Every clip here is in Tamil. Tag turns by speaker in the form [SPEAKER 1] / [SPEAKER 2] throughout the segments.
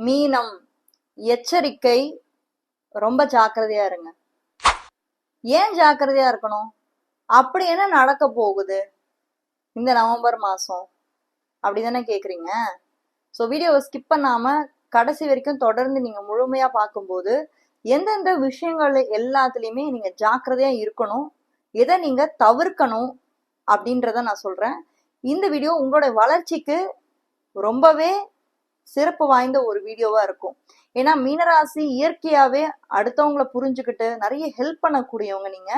[SPEAKER 1] மீனம், எச்சரிக்கை, ரொம்ப ஜாக்கிரதையா இருங்க. ஏன் ஜாக்கிரதையா இருக்கணும்? அப்படி என்ன நடக்க போகுது இந்த நவம்பர் மாசம் அப்படிதானே கேக்குறீங்க. ஸோ வீடியோவை ஸ்கிப் பண்ணாம கடைசி வரைக்கும் தொடர்ந்து நீங்க முழுமையா பார்க்கும்போது எந்தெந்த விஷயங்கள் எல்லாத்துலயுமே நீங்க ஜாக்கிரதையா இருக்கணும், எதை நீங்க தவிர்க்கணும் அப்படின்றத நான் சொல்றேன். இந்த வீடியோ உங்களோட வளர்ச்சிக்கு ரொம்பவே சிறப்பு வாய்ந்த ஒரு வீடியோவா இருக்கும். ஏன்னா மீனராசி இயற்கையாவே அடுத்தவங்களை புரிஞ்சுக்கிட்டு நிறைய ஹெல்ப் பண்ணக்கூடியவங்க நீங்க.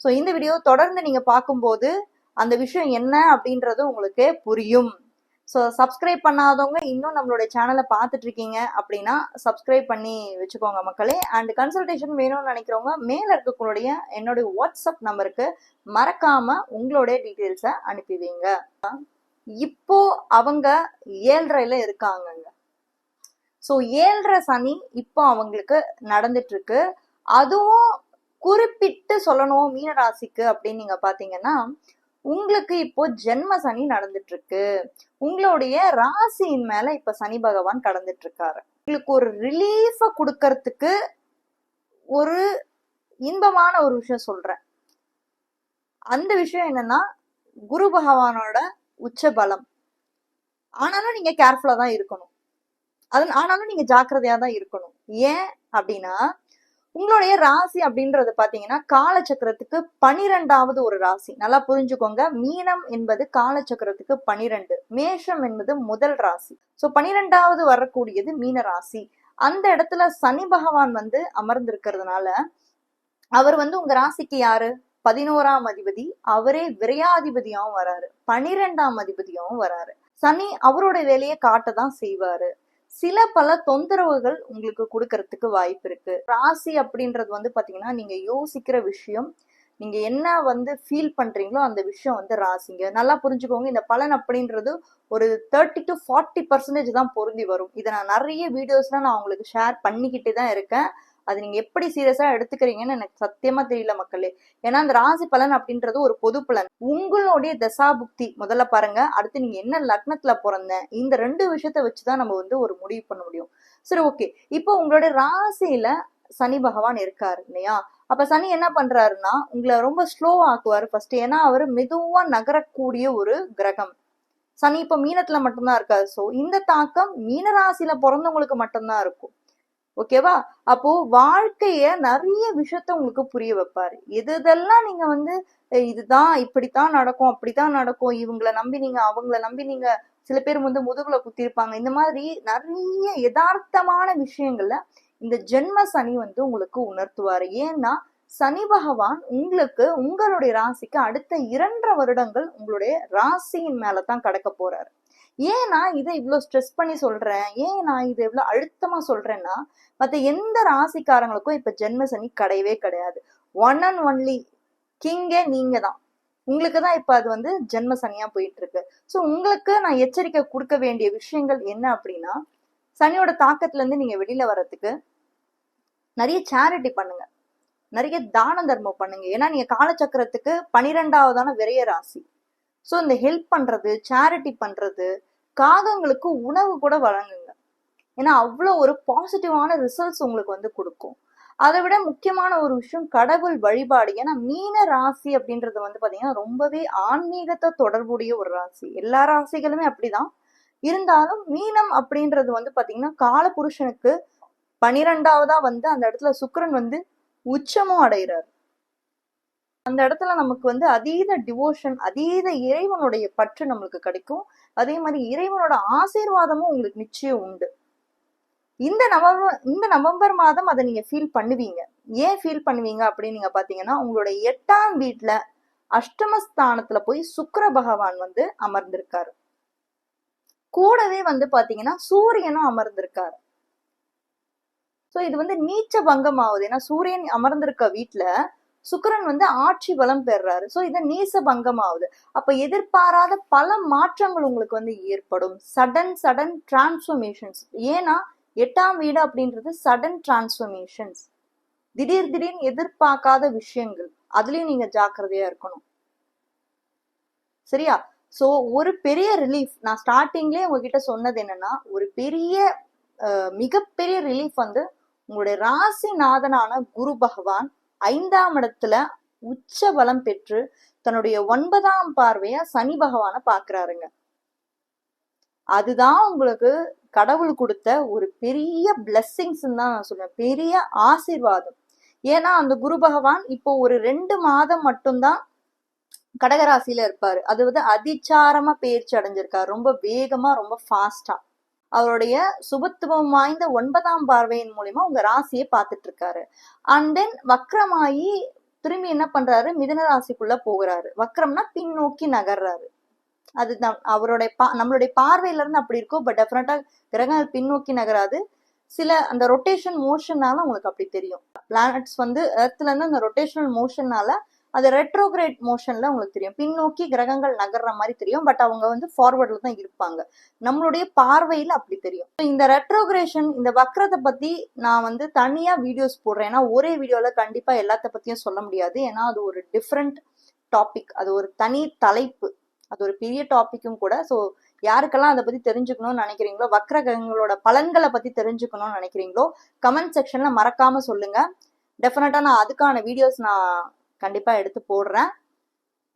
[SPEAKER 1] ஸோ இந்த வீடியோ தொடர்ந்து நீங்க பார்க்கும்போது அந்த விஷயம் என்ன அப்படின்றது உங்களுக்கு புரியும். ஸோ சப்ஸ்கிரைப் பண்ணாதவங்க இன்னும் நம்மளுடைய சேனலை பார்த்துட்டு இருக்கீங்க அப்படின்னா சப்ஸ்கிரைப் பண்ணி வச்சுக்கோங்க மக்களே. அண்ட் கன்சல்டேஷன் வேணும்னு நினைக்கிறவங்க மேல இருக்கக்கூடிய என்னுடைய வாட்ஸ்அப் நம்பருக்கு மறக்காம உங்களுடைய டீட்டெயில்ஸை அனுப்பி வைங்க. இப்போ அவங்க 7.5ல இருக்காங்கங்க. ஸோ 7.5 சனி இப்போ அவங்களுக்கு நடந்துட்டு இருக்கு. அதுவும் குறிப்பிட்டு சொல்லணும் மீனராசிக்கு அப்படின்னு நீங்க பாத்தீங்கன்னா, உங்களுக்கு இப்போ ஜென்ம சனி நடந்துட்டு இருக்கு. உங்களுடைய ராசியின் மேல இப்ப சனி பகவான் கடந்துட்டு இருக்காரு. உங்களுக்கு ஒரு ரிலீஃப கொடுக்கறதுக்கு ஒரு இன்பமான ஒரு விஷயம் சொல்றேன். அந்த விஷயம் என்னன்னா, குரு பகவானோட உச்ச பலம். ஆனாலும் நீங்க கேர்ஃபுல்லா தான் இருக்கணும். ஆனாலும் நீங்க ஜாக்கிரதையா தான் இருக்கணும். ஏன் அப்படின்னா, உங்களுடைய ராசி அப்படின்றது பாத்தீங்கன்னா காலச்சக்கரத்துக்கு 12வது ஒரு ராசி. நல்லா புரிஞ்சுக்கோங்க. மீனம் என்பது காலச்சக்கரத்துக்கு 12, மேஷம் என்பது முதல் ராசி. சோ 12வது வரக்கூடியது மீன ராசி. அந்த இடத்துல சனி பகவான் அமர்ந்திருக்கிறதுனால அவர் உங்க ராசிக்கு யாரு? 11ஆம் அதிபதி. அவரே விரையாதிபதியாவும் வராரு, 12ஆம் அதிபதியாவும் வராரு. சனி அவரோட வேலையை காட்டதான் செய்வாரு. சில பல தொந்தரவுகள் உங்களுக்கு கொடுக்கறதுக்கு வாய்ப்பு இருக்கு. ராசி அப்படின்றது பாத்தீங்கன்னா நீங்க யோசிக்கிற விஷயம், நீங்க என்ன ஃபீல் பண்றீங்களோ அந்த விஷயம் ராசிங்க. நல்லா புரிஞ்சுக்கோங்க. இந்த பலன் அப்படின்றது ஒரு 30 to 40% தான் பொருந்தி வரும். இதை நான் நிறைய வீடியோஸ்ல நான் உங்களுக்கு ஷேர் பண்ணிக்கிட்டு தான் இருக்கேன். அது நீங்க எப்படி சீரியஸா எடுத்துக்கிறீங்கன்னு எனக்கு சத்தியமா தெரியல மக்களே. ஏன்னா அந்த ராசி பலன் அப்படின்றது ஒரு பொது பலன். உங்களுடைய தசாபுக்தி முதல்ல பாருங்க. அடுத்து நீங்க என்ன லக்னத்துல பிறந்த, இந்த 2 விஷயத்த வச்சுதான் நம்ம ஒரு முடிவு பண்ண முடியும். சரி, ஓகே. இப்போ உங்களுடைய ராசியில சனி பகவான் இருக்காரு இல்லையா? அப்ப சனி என்ன பண்றாருன்னா உங்களை ரொம்ப ஸ்லோ ஆக்குவாரு ஃபர்ஸ்ட். ஏன்னா அவரு மெதுவா நகரக்கூடிய ஒரு கிரகம். சனி இப்ப மீனத்துல மட்டும்தான் இருக்காரு. சோ இந்த தாக்கம் மீனராசியில பிறந்தவங்களுக்கு மட்டும்தான் இருக்கும். ஓகேவா? அப்போ வாழ்க்கைய நிறைய விஷயத்த உங்களுக்கு புரிய வைப்பாரு. எதெல்லாம் நீங்க இதுதான் இப்படித்தான் நடக்கும், அப்படித்தான் நடக்கும், இவங்களை நம்பி நீங்க அவங்கள நம்பி நீங்க சில பேர் முதுகுல குத்திருப்பாங்க. இந்த மாதிரி நிறைய யதார்த்தமான விஷயங்கள்ல இந்த ஜென்ம சனி உங்களுக்கு உணர்த்துவாரு. ஏன்னா சனி பகவான் உங்களுக்கு உங்களுடைய ராசிக்கு அடுத்த 2.5 வருடங்கள் உங்களுடைய ராசியின் மேலதான் கடக்க போறாரு. ஏன் நான் இதை இவ்வளவு ஸ்ட்ரெஸ் பண்ணி சொல்றேன், ஏன் நான் இதை இவ்வளவு அழுத்தமா சொல்றேன்னா, மத்த எந்த ராசிக்காரங்களுக்கும் இப்ப ஜென்ம சனி கிடையவே கிடையாது. ஒன் அண்ட் ஒன்லி கிங்கே நீங்க தான். உங்களுக்கு தான் இப்ப அது ஜென்ம சனியா போயிட்டு இருக்கு. சோ உங்களுக்கு நான் எச்சரிக்கை கொடுக்க வேண்டிய விஷயங்கள் என்ன அப்படின்னா, சனியோட தாக்கத்துல இருந்து நீங்க வெளியில வர்றதுக்கு நிறைய சேரிட்டி பண்ணுங்க, நிறைய தான தர்மம் பண்ணுங்க. ஏன்னா நீங்க காலச்சக்கரத்துக்கு 12வது விரைய ராசி. சோ இந்த ஹெல்ப் பண்றது, சேரிட்டி பண்றது, காகங்களுக்கு உணவு கூட வழங்குங்க. ஏன்னா அவ்வளவு ஒரு பாசிட்டிவான ரிசல்ட்ஸ் உங்களுக்கு கொடுக்கும். அதை விட முக்கியமான ஒரு விஷயம் கடவுள் வழிபாடு. ஏன்னா மீன ராசி அப்படின்றது பாத்தீங்கன்னா ரொம்பவே ஆன்மீகத்தை தொடர்புடைய ஒரு ராசி. எல்லா ராசிகளுமே அப்படிதான் இருந்தாலும் மீனம் அப்படின்றது பாத்தீங்கன்னா கால புருஷனுக்கு 12வதா அந்த இடத்துல சுக்கிரன் உச்சமும் அடைகிறார். அந்த இடத்துல நமக்கு அதீத டிவோஷன், அதீத இறைவனுடைய பற்று நம்மளுக்கு கிடைக்கும். அதே மாதிரி இறைவனோட ஆசீர்வாதமும் உங்களுக்கு நிச்சயம் உண்டு. இந்த நவம்பர் மாதம் அதை நீங்க ஃபீல் பண்ணுவீங்க. ஏன் ஃபீல் பண்ணுவீங்க அப்படின்னு நீங்க பாத்தீங்கன்னா, உங்களுடைய 8ஆம் வீட்டுல அஷ்டமஸ்தானத்துல போய் சுக்கிர பகவான் அமர்ந்திருக்காரு. கூடவே பாத்தீங்கன்னா சூரியனும் அமர்ந்திருக்காரு. சோ இது நீச்ச பங்கம் ஆகுது. ஏன்னா சூரியன் அமர்ந்திருக்க வீட்டுல சுக்கிரன் ஆட்சி பலம் பெறாரு. சோ இது நீச பங்கம் ஆகுது. அப்ப எதிர்பாராத பல மாற்றங்கள் உங்களுக்கு ஏற்படும். Sudden transformations. ஏன்னா 8ஆம் வீடு அப்படின்றது சடன் டிரான்ஸ்ஃபர்மேஷன்ஸ், திடீர்னு எதிர்பார்க்காத விஷயங்கள். அதுலயும் நீங்க ஜாக்கிரதையா இருக்கணும். சரியா? சோ ஒரு பெரிய ரிலீஃப் நான் ஸ்டார்டிங்லயே உங்ககிட்ட சொன்னது என்னன்னா, ஒரு பெரிய மிகப்பெரிய ரிலீஃப் வந்து உங்களுடைய ராசிநாதனான குரு பகவான் 5ஆம் இடத்துல உச்ச பலம் பெற்று தன்னுடைய 9ஆம் பார்வையா சனி பகவான பாக்குறாருங்க. அதுதான் உங்களுக்கு கடவுள் கொடுத்த ஒரு பெரிய பிளெஸ்ஸிங்ஸ் தான் நான் சொல்றேன், பெரிய ஆசீர்வாதம். ஏன்னா அந்த குரு பகவான் இப்போ ஒரு 2 மாதம் மட்டும்தான் கடகராசியில இருப்பாரு. அது வந்து அதிச்சாரமா பயிற்சி அடைஞ்சிருக்காரு, ரொம்ப வேகமா, ரொம்ப ஃபாஸ்டா. அவருடைய சுபத்துவம் வாய்ந்த 9ஆம் பார்வையின் மூலியமா உங்க ராசியை பார்த்துட்டு இருக்காரு. அண்ட் தென் வக்ரமாயி திரும்பி என்ன பண்றாரு, மிதுன ராசிக்குள்ள போகிறாரு. வக்ரம்னா பின்னோக்கி நகர்றாரு. அது அவருடைய நம்மளுடைய பார்வையில இருந்து அப்படி இருக்கும். பட் டெஃபினட்டா கிரகங்கள் பின்னோக்கி நகராது. சில அந்த ரொட்டேஷன் மோஷன்னால உங்களுக்கு அப்படி தெரியும். பிளானட்ஸ் வந்து எர்த்ல இருந்து அந்த ரொட்டேஷனல் மோஷன்னால அது ரெட்ரோகிரேட் மோஷன்ல உங்களுக்கு தெரியும், பின்னோக்கி கிரகங்கள் நகர்ற மாதிரி தெரியும். பட் அவங்க வந்து ஃபார்வர்ட்ல தான் இருப்பாங்க. நம்மளுடைய பார்வையில அப்படி தெரியும். இந்த ரெட்ரோகிரேஷன், இந்த வக்ரத்தை பத்தி நான் வந்து தனியா வீடியோஸ் போடுறேன். ஏன்னா ஒரே வீடியோல கண்டிப்பா எல்லாத்த பத்தியும் சொல்ல முடியாது. ஏன்னா அது ஒரு டிஃப்ரெண்ட் டாபிக், அது ஒரு தனி தலைப்பு, அது ஒரு பெரிய டாபிக்கும் கூட. ஸோ யாருக்கெல்லாம் அதை பத்தி தெரிஞ்சுக்கணும்னு நினைக்கிறீங்களோ, வக்ர கிரகங்களோட பலன்களை பத்தி தெரிஞ்சுக்கணும்னு நினைக்கிறீங்களோ கமெண்ட் செக்ஷன்ல மறக்காம சொல்லுங்க. டெஃபினட்டா நான் அதுக்கான வீடியோஸ் நான் கண்டிப்பா எடுத்து போடுறேன்.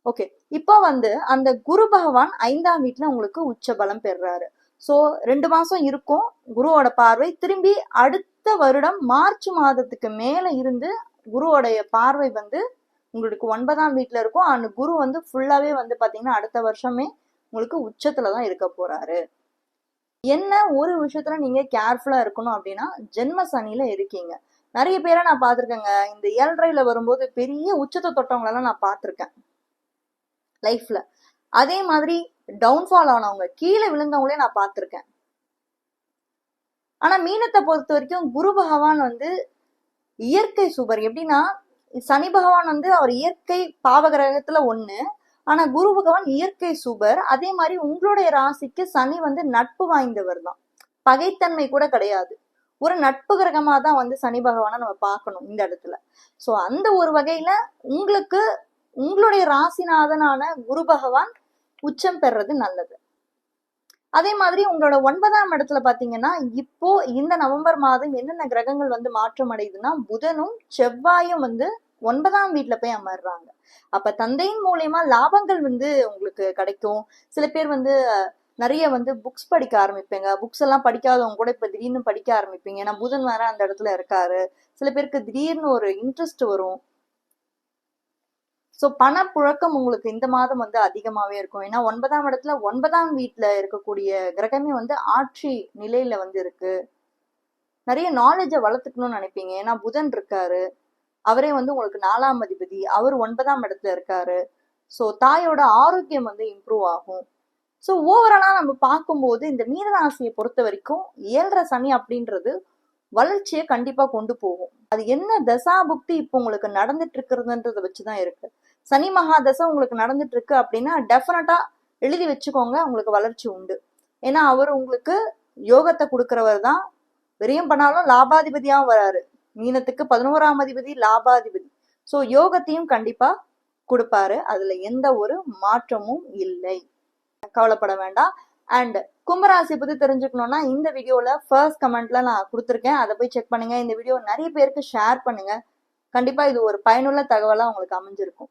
[SPEAKER 1] ஓகே, இப்போ வந்து அந்த குரு பகவான் 5ஆம் வீட்டுல உங்களுக்கு உச்ச பலம் பெறுறாரு. ஸோ 2 மாசம் இருக்கும் குருவோட பார்வை. திரும்பி அடுத்த வருடம் மார்ச் மாதத்துக்கு மேல இருந்து குருவோடைய பார்வை வந்து உங்களுக்கு 9ஆம் வீட்டுல இருக்கும். அந்த குரு வந்து ஃபுல்லாவே வந்து பாத்தீங்கன்னா அடுத்த வருஷமே உங்களுக்கு உச்சத்துலதான் இருக்க போறாரு. என்ன ஒரு விஷயத்துல நீங்க கேர்ஃபுல்லா இருக்கணும் அப்படின்னா, ஜென்ம சனியில இருக்கீங்க. நிறைய பேரை நான் பார்த்திருக்கேங்க, இந்த 7.5ல வரும்போது பெரிய உச்சத்தை தொட்டவங்களெல்லாம் நான் பார்த்திருக்கேன் லைஃப்ல. அதே மாதிரி டவுன்ஃபால் ஆனவங்க, கீழே விழுந்தவங்களே நான் பார்த்திருக்கேன். ஆனா மீனத்தை பொறுத்த வரைக்கும் குரு பகவான் வந்து இயற்கை சூப்பர். எப்படின்னா, சனி பகவான் வந்து அவர் இயற்கை பாவகிரகத்துல 1, ஆனா குரு பகவான் இயற்கை சூப்பர். அதே மாதிரி உங்களுடைய ராசிக்கு சனி வந்து நட்பு வாய்ந்தவர் தான், பகைத்தன்மை கூட கிடையாது. ஒரு நட்பு கிரகமா தான் வந்து சனி பகவானை நம்ம பார்க்கணும் இந்த இடத்துல. சோ அந்த ஒரு வகையில உங்களுக்கு உங்களுடைய ராசிநாதனான குரு பகவான் உச்சம் பெறது நல்லது. அதே மாதிரி உங்களோட 9ஆம் இடத்துல பாத்தீங்கன்னா, இப்போ இந்த நவம்பர் மாதம் என்னென்ன கிரகங்கள் வந்து மாற்றம் அடையுதுன்னா, புதனும் செவ்வாயும் வந்து 9ஆம் வீட்டுல போய் அமர்றாங்க. அப்ப தந்தையின் மூலியமா லாபங்கள் வந்து உங்களுக்கு கிடைக்கும். சில பேர் வந்து நிறைய வந்து புக்ஸ் படிக்க ஆரம்பிப்பீங்க. புக்ஸ் எல்லாம் படிக்காதவங்க கூட இப்ப திடீர்னு படிக்க ஆரம்பிப்பீங்க. ஏன்னா புதன் வேற அந்த இடத்துல இருக்காரு. சில பேருக்கு திடீர்னு ஒரு இன்ட்ரெஸ்ட் வரும். சோ பணப்புழக்கம் உங்களுக்கு இந்த மாதம் வந்து அதிகமாவே இருக்கும். ஏன்னா 9ஆம் இடத்துல 9ஆம் வீட்டுல இருக்கக்கூடிய கிரகமே வந்து ஆட்சி நிலையில வந்து இருக்கு. நிறைய நாலேஜை வளர்த்துக்கணும்னு நினைப்பீங்க. ஏன்னா புதன் இருக்காரு, அவரே வந்து உங்களுக்கு 4ஆம் அதிபதி, அவர் 9ஆம் இடத்துல இருக்காரு. சோ தாயோட ஆரோக்கியம் வந்து இம்ப்ரூவ் ஆகும். ஸோ ஓவராலா நம்ம பார்க்கும்போது இந்த மீனராசியை பொறுத்த வரைக்கும் 7.5 சனி அப்படின்றது வளர்ச்சியை கண்டிப்பா கொண்டு போகும். அது என்ன தசா புக்தி இப்போ உங்களுக்கு நடந்துட்டு இருக்கிறதுன்றத வச்சுதான் இருக்கு. சனி மகா தசை உங்களுக்கு நடந்துட்டு இருக்கு அப்படின்னா டெஃபினட்டா எழுதி வச்சுக்கோங்க, உங்களுக்கு வளர்ச்சி உண்டு. ஏன்னா அவர் உங்களுக்கு யோகத்தை கொடுக்கிறவர் தான். விரயம் பண்ணாலும் லாபாதிபதியாவும் வராரு. மீனத்துக்கு 11ஆம் அதிபதி லாபாதிபதி. சோ யோகத்தையும் கண்டிப்பா கொடுப்பாரு, அதுல எந்த ஒரு மாற்றமும் இல்லை, கவலைப்பட வேண்டாம். அண்ட் கும்பராசி பத்தி தெரிஞ்சுக்கணும்னா இந்த வீடியோல ஃபர்ஸ்ட் கமெண்ட்ல நான் கொடுத்துருக்கேன், அதை போய் செக் பண்ணுங்க. இந்த வீடியோ நிறைய பேருக்கு ஷேர் பண்ணுங்க. கண்டிப்பா இது ஒரு பயனுள்ள தகவலா உங்களுக்கு அமைஞ்சிருக்கும்.